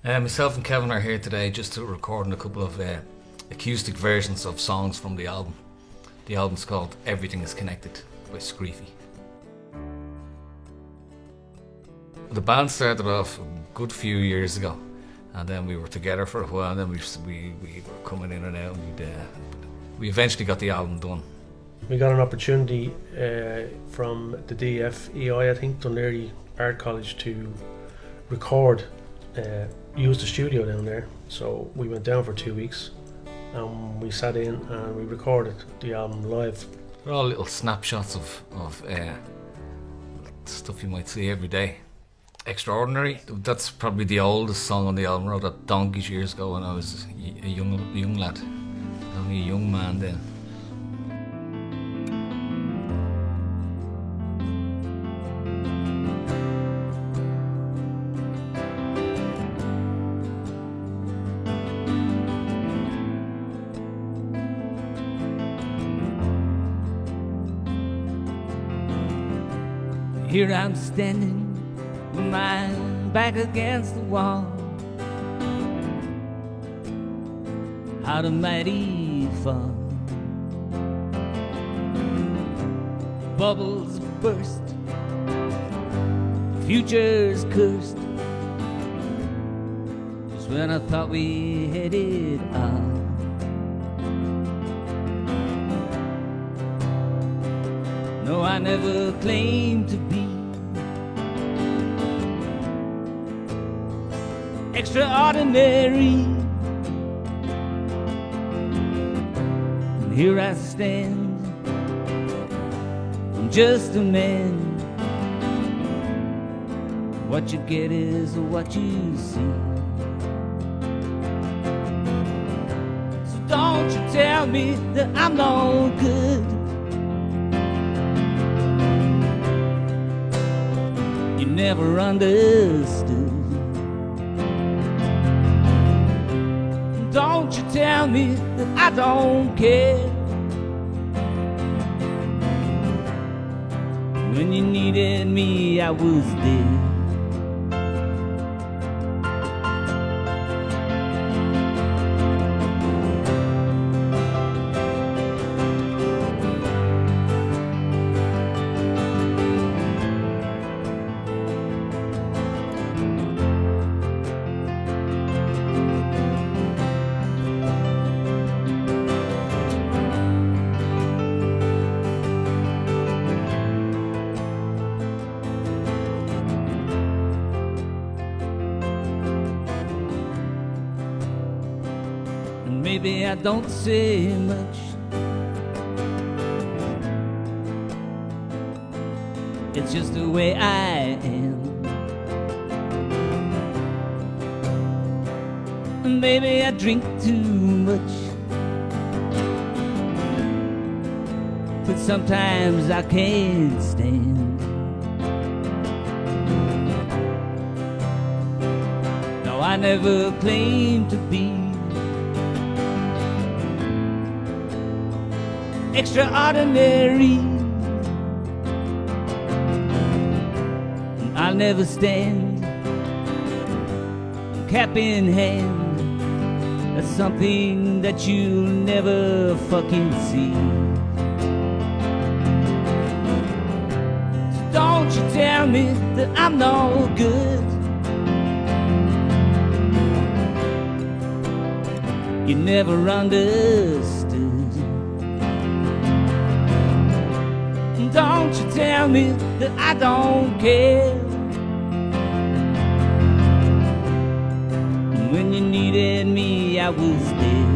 Myself and Kevin are here today just to record a couple of acoustic versions of songs from the album. The album's called Everything Is Connected by Screefy. The band started off a good few years ago, and then we were together for a while, and then we were coming in and out, and we eventually got the album done. We got an opportunity from the DFEI, I think, Dunleary Art College, to record, use the studio down there. So we went down for 2 weeks and we sat in and we recorded the album live. They're all little snapshots of stuff you might see every day. Extraordinary, that's probably the oldest song on the album. I wrote that donkeys years ago when I was a young lad. Only a young man then. Here I'm standing with my back against the wall. How the mighty fall. Bubbles burst, future's cursed. Just when I thought we had it all. No, I never claimed to be extraordinary. And here I stand, I'm just a man. What you get is what you see. So don't you tell me that I'm no good. You never understood. Don't you tell me that I don't care. When you needed me, I was there. Maybe I don't say much. It's just the way I am. Maybe I drink too much, but sometimes I can't stand. No, I never claimed to be extraordinary. I'll never stand, cap in hand. That's something that you'll never fucking see. So don't you tell me that I'm no good. You never understood. Don't you tell me that I don't care. When you needed me, I was there.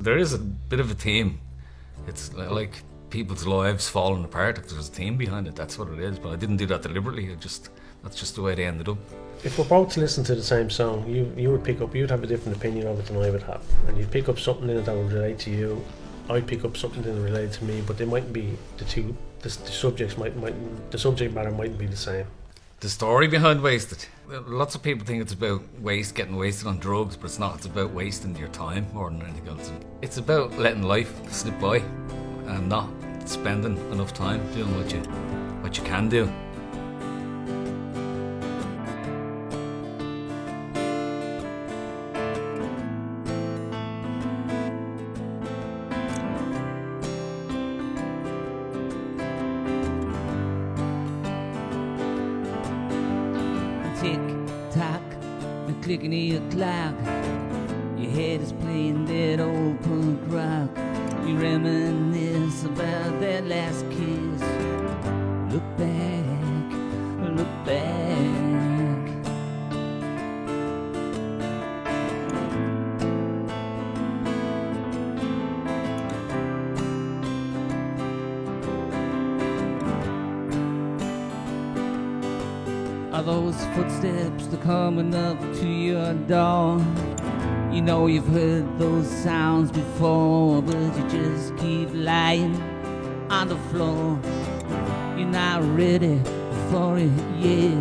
There is a bit of a theme It's like people's lives falling apart if there's a theme behind it. That's what it is. But I didn't do that deliberately. That's just the way they ended up. If we're both to listen to the same song, you would pick up, you'd have a different opinion of it than I would have, and you'd pick up something in it that would relate to you. I'd pick up something that related to me, but they mightn't be the two. The subjects the subject matter mightn't be the same. The story behind Wasted. Lots of people think it's about getting wasted on drugs, but it's not. It's about wasting your time more than anything else. It's about letting life slip by and not spending enough time doing what you can do. Tick-tock, the clicking of your clock. Your head is playing that old punk rock. You reminisce about that last kiss. Look back, look back. Are those footsteps that coming up to your door? You know you've heard those sounds before, but you just keep lying on the floor. You're not ready for it yet.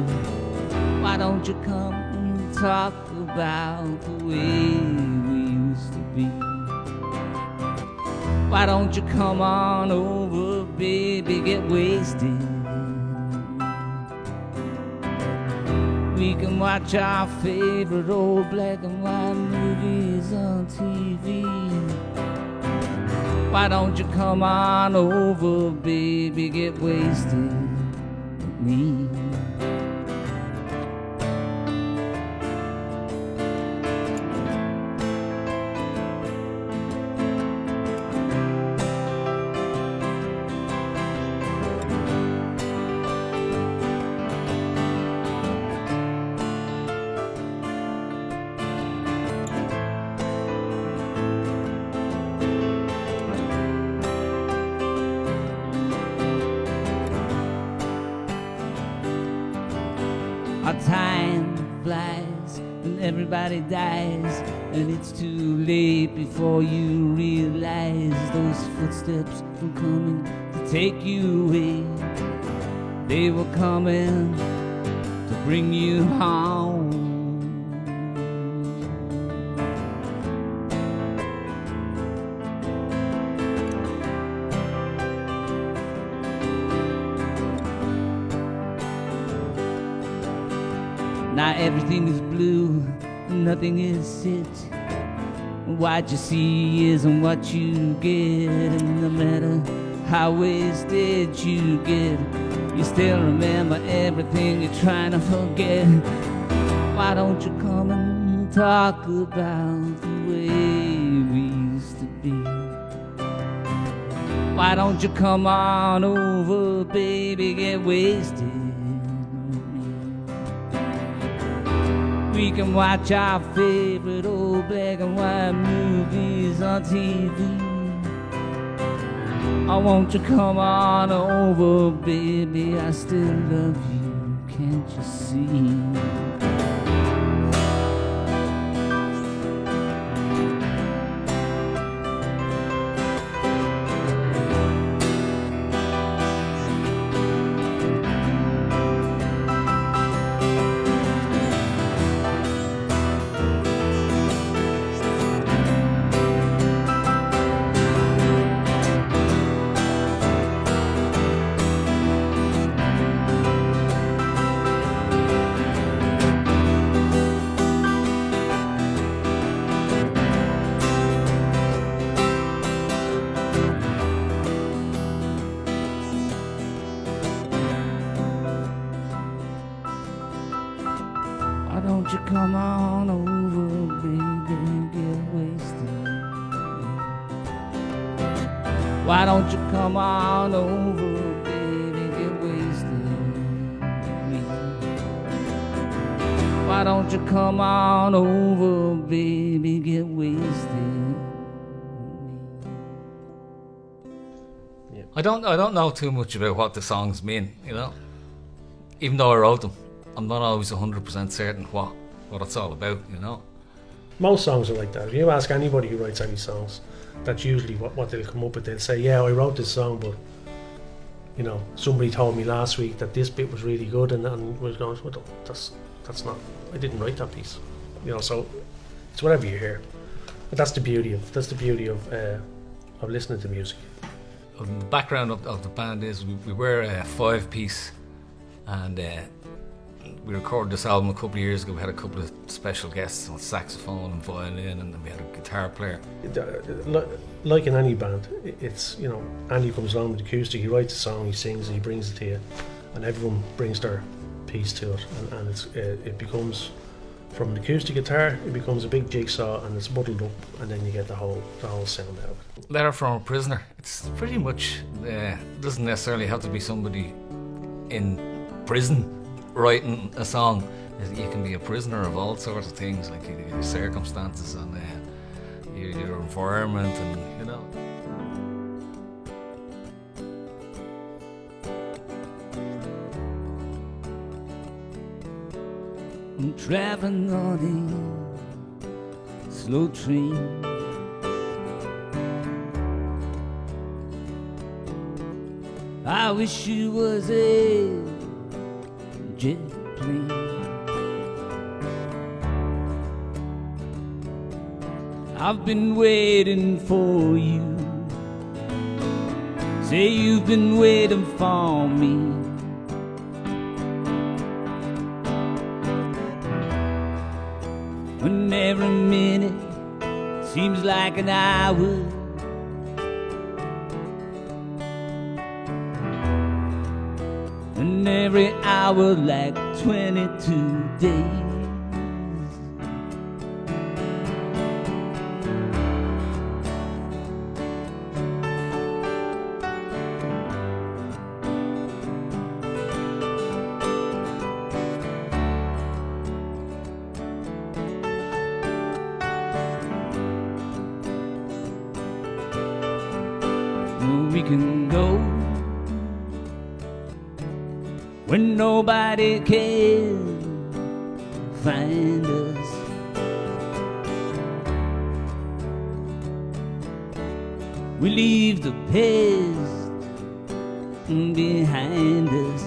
Why don't you come and talk about the way we used to be? Why don't you come on over, baby, get wasted? We can watch our favorite old black and white movies on TV. Why don't you come on over, baby, get wasted with me? Our time flies and everybody dies, and it's too late before you realize those footsteps were coming to take you away. They were coming to bring you home. Now everything is blue, nothing is it. What you see isn't what you get, and no matter how wasted you get, you still remember everything you're trying to forget. Why don't you come and talk about the way we used to be? Why don't you come on over, baby, get wasted? We can watch our favorite old black and white movies on TV. Oh, won't you come on over, baby? I still love you, can't you see? Why don't you come on over, baby, and get wasted? Why don't you come on over, baby, get wasted? Why don't you come on over, baby, get wasted? I don't know too much about what the songs mean, you know. Even though I wrote them, I'm not always 100% certain what it's all about, you know. Most songs are like that. If you ask anybody who writes any songs, that's usually what they'll come up with. They'll say, yeah, I wrote this song, but you know, somebody told me last week that this bit was really good, and was going, well, that's not, I didn't write that piece, you know. So it's whatever you hear. But that's the beauty of listening to music. The background of the band is we were a 5-piece, and we recorded this album a couple of years ago. We had a couple of special guests on saxophone and violin, and then we had a guitar player. Like in any band, it's, you know, Andy comes along with Acoustic, he writes a song, he sings it, he brings it to you, and everyone brings their piece to it, and it becomes, from an acoustic guitar, it becomes a big jigsaw, and it's muddled up, and then you get the whole sound out of it. Letter from a Prisoner. It's pretty much doesn't necessarily have to be somebody in prison writing a song. You can be a prisoner of all sorts of things, like your circumstances and your environment, and you know. I'm traveling on a slow train. I wish you was a jet plane. I've been waiting for you. Say you've been waiting for me. When every minute seems like an hour, and every hour like 22 days. We can go when nobody can find us. We leave the past behind us.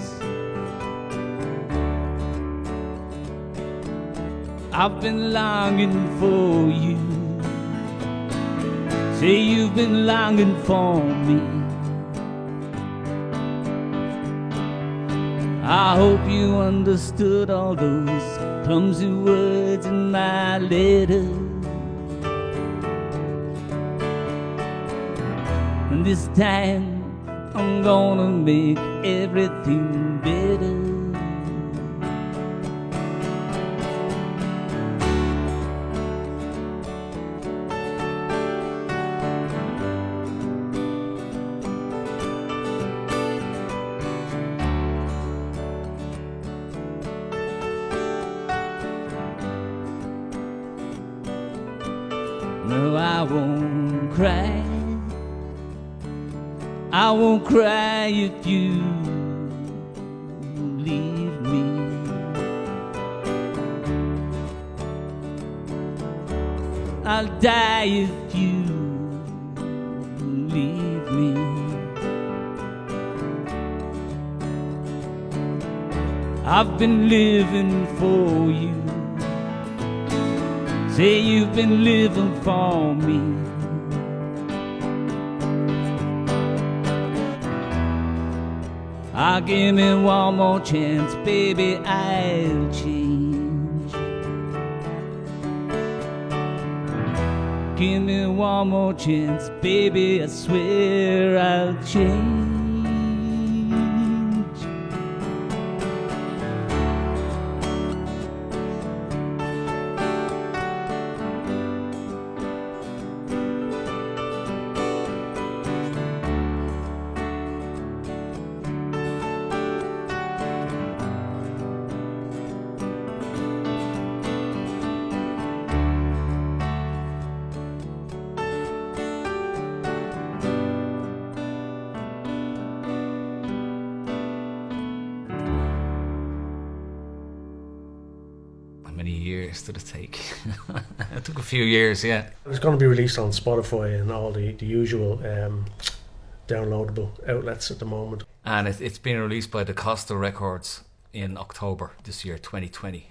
I've been longing for you. Say you've been longing for me. I hope you understood all those clumsy words in my letter. And this time I'm gonna make everything better. No, I won't cry. I won't cry if you leave me. I'll die if you leave me. I've been living for you. Say you've been living for me. Give me one more chance, baby, I'll change. Give me one more chance, baby, I swear I'll change. years did it take? It took a few years, yeah. It's going to be released on Spotify and all the usual downloadable outlets at the moment. And it's been released by the Costa Records in October this year, 2020.